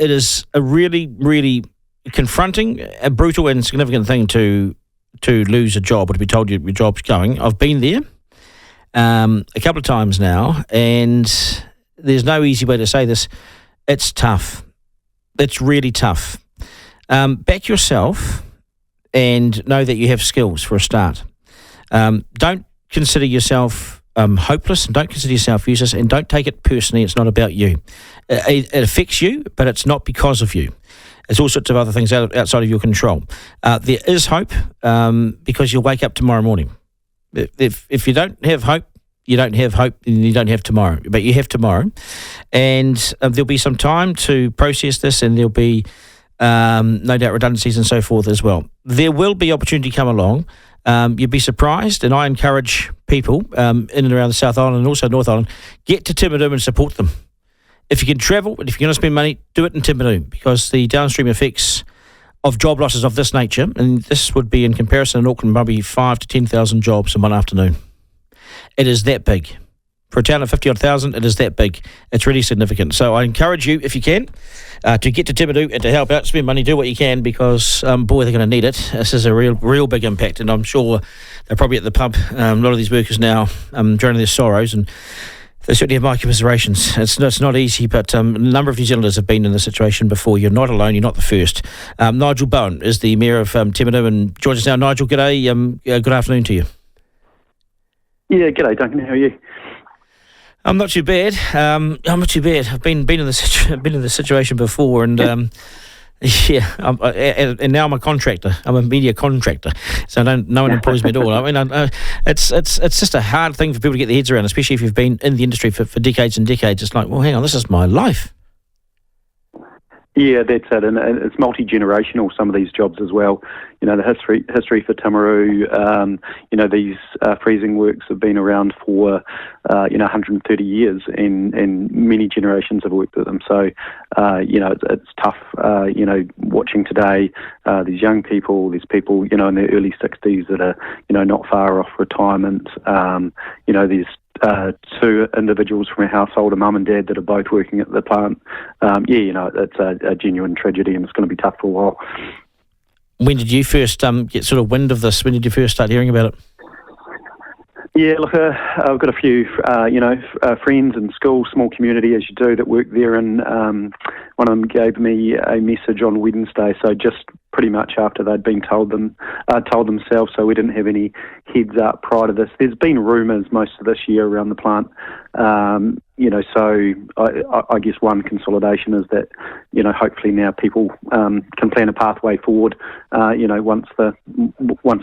it is a really, really confronting, a brutal and significant thing to lose a job or to be told your job's going. I've been there a couple of times now, and there's no easy way to say this. It's tough. It's really tough. Back yourself and know that you have skills for a start. Don't consider yourself hopeless, and don't consider yourself useless, and don't take it personally. It's not about you. It affects you, but it's not because of you. There's all sorts of other things outside of your control. There is hope because you'll wake up tomorrow morning. If you don't have hope, you don't have hope, and you don't have tomorrow. But you have tomorrow, and there'll be some time to process this, and there'll be no doubt redundancies and so forth as well. There will be opportunity come along. You'd be surprised, and I encourage people in and around the South Island and also North Island, get to Timaru and support them. If you can travel, and if you're going to spend money, do it in Timaru, because the downstream effects of job losses of this nature, and this would be in comparison in Auckland, probably 5,000 to 10,000 jobs in one afternoon. It is that big. For a town of 50-odd thousand, it is that big. It's really significant. So I encourage you, if you can, to get to Timaru and to help out, spend money, do what you can, because, boy, they're going to need it. This is a real big impact, and I'm sure they're probably at the pub, a lot of these workers now, drowning their sorrows, and they certainly have my commiserations. It's not easy, but a number of New Zealanders have been in this situation before. You're not alone. You're not the first. Nigel Bowen is the Mayor of Timaru and joins us now. Nigel, g'day. Good afternoon to you. Yeah, g'day, Duncan. How are you? I'm not too bad. I'm not too bad. I've been in the situation before, and and now I'm a contractor. I'm a media contractor, so no one employs me at all. I mean, it's just a hard thing for people to get their heads around, especially if you've been in the industry for decades and decades. It's like, well, hang on, this is my life. Yeah, that's it, and it's multi-generational, some of these jobs as well. You know, the history for Timaru, these freezing works have been around for, 130 years, and many generations have worked at them. So, it's tough, watching today, these young people, these people, in their early 60s that are, not far off retirement. There's two individuals from our household, a mum and dad, that are both working at the plant. It's a genuine tragedy, and it's going to be tough for a while. When did you first get sort of wind of this? When did you first start hearing about it? Yeah, look, I've got a few, friends in school, small community as you do, that work there, and one of them gave me a message on Wednesday, so just pretty much after they'd been told themselves, so we didn't have any heads up prior to this. There's been rumours most of this year around the plant, so I guess one consolidation is that, hopefully now people can plan a pathway forward, once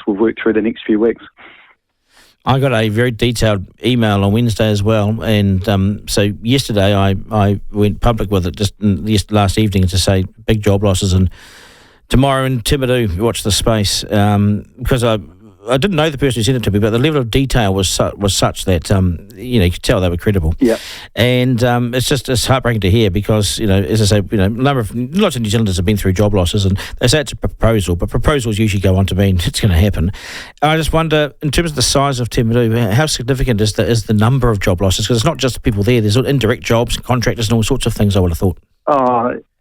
we've worked through the next few weeks. I got a very detailed email on Wednesday as well, and so yesterday I went public with it just last evening to say big job losses, and tomorrow in Timaru, watch the space, because I didn't know the person who sent it to me, but the level of detail was such that you could tell they were credible. Yeah. And it's heartbreaking to hear because as I say, lots of New Zealanders have been through job losses, and they say it's a proposal, but proposals usually go on to mean it's going to happen. And I just wonder, in terms of the size of Timaru, how significant is the number of job losses? Because it's not just the people there. There's indirect jobs, contractors, and all sorts of things. I would have thought.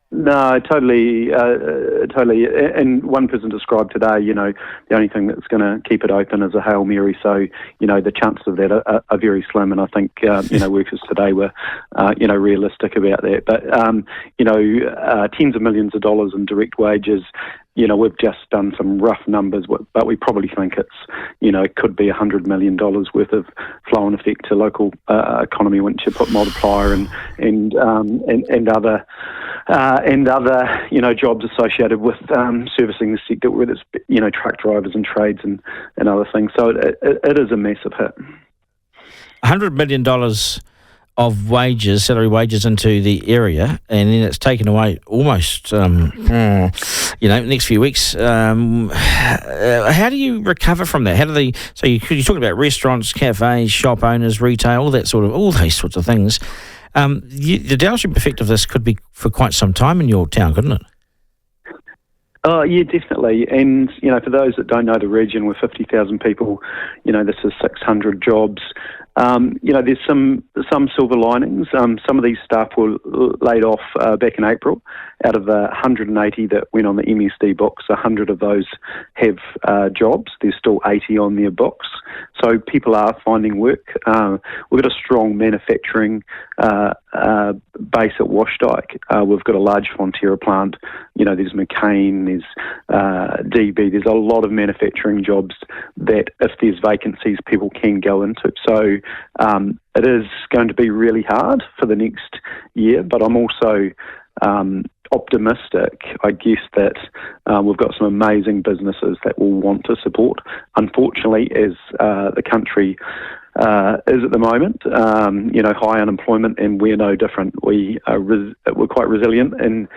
No, totally. And one person described today, the only thing that's going to keep it open is a Hail Mary. So, the chances of that are very slim. And I think, workers today were, realistic about that. But, tens of millions of dollars in direct wages. We've just done some rough numbers, but we probably think it's, it could be $100 million worth of flow-on effect to local economy once you put multiplier and other jobs associated with servicing the sector, whether it's truck drivers and trades and other things. So it is a massive hit. $100 million of salary wages into the area, and then it's taken away almost, next few weeks. How do you recover from that? So you're talking about restaurants, cafes, shop owners, retail, all these sorts of things. The downstream effect of this could be for quite some time in your town, couldn't it? Oh, yeah, definitely. And, for those that don't know the region, with 50,000 people, this is 600 jobs. there's some silver linings. Some of these staff were laid off back in April. Out of the 180 that went on the MSD books, 100 of those have jobs. There's still 80 on their books. So people are finding work. We've got a strong manufacturing base at Washdyke. We've got a large Fonterra plant. There's McCain, there's DB. There's a lot of manufacturing jobs that if there's vacancies, people can go into. So it is going to be really hard for the next year, but I'm also optimistic, I guess, that we've got some amazing businesses that will want to support. Unfortunately, as the country is at the moment, high unemployment, and we're no different. We're quite resilient and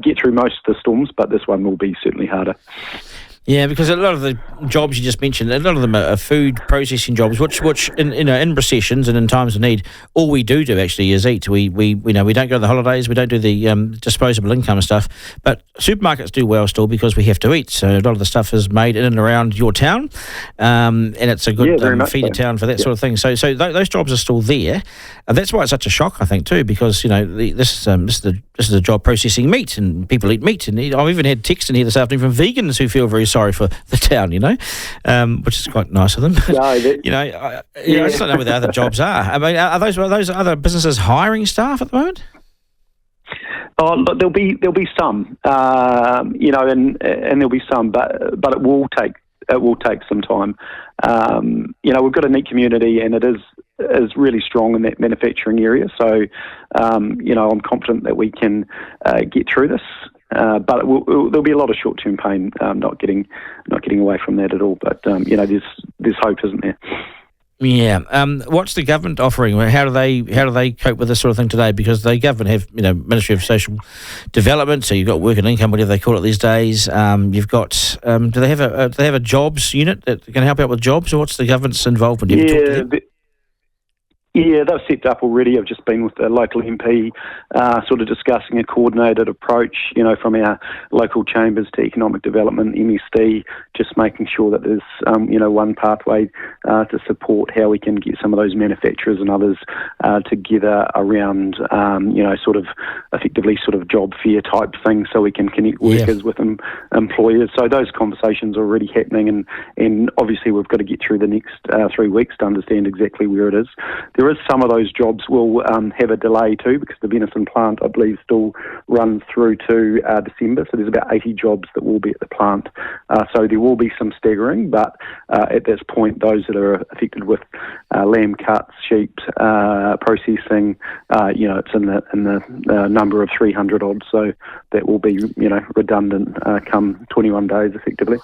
get through most of the storms, but this one will be certainly harder. Yeah, because a lot of the jobs you just mentioned, a lot of them are food processing jobs, which in recessions and in times of need, all we do actually is eat. We don't go to the holidays, we don't do the disposable income stuff, but supermarkets do well still because we have to eat. So a lot of the stuff is made in and around your town, and it's a good feeder town for that sort of thing. So those jobs are still there, and that's why it's such a shock, I think, too, because this is a job processing meat, and people eat meat, and I've even had text in here this afternoon from vegans who feel very sorry for the town, which is quite nice of them. I just don't know where the other jobs are. I mean, are those other businesses hiring staff at the moment? Oh, look, there'll be some, and there'll be some, but it will take some time. We've got a neat community, and it is really strong in that manufacturing area. So, I'm confident that we can get through this. But there'll be a lot of short-term pain, not getting away from that at all. But there's hope, isn't there? Yeah. What's the government offering? How do they cope with this sort of thing today? Because the government have Ministry of Social Development, so you've got work and income, whatever they call it these days. You've got do they have a jobs unit that can help out with jobs, or what's the government's involvement? Have you talked to them? Yeah, they've set up already. I've just been with the local MP, sort of discussing a coordinated approach, from our local chambers to economic development, MSD, just making sure that there's, one pathway to support how we can get some of those manufacturers and others together around, sort of effectively sort of job fair type thing, so we can connect workers with employers. So those conversations are already happening, and obviously we've got to get through the next 3 weeks to understand exactly where it is. There is some of those jobs will have a delay too, because the venison plant, I believe, still runs through to December. So there's about 80 jobs that will be at the plant. So there will be some staggering, but at this point, those that are affected with lamb cuts, sheep processing, it's in the number of 300 odd. So that will be redundant come 21 days effectively.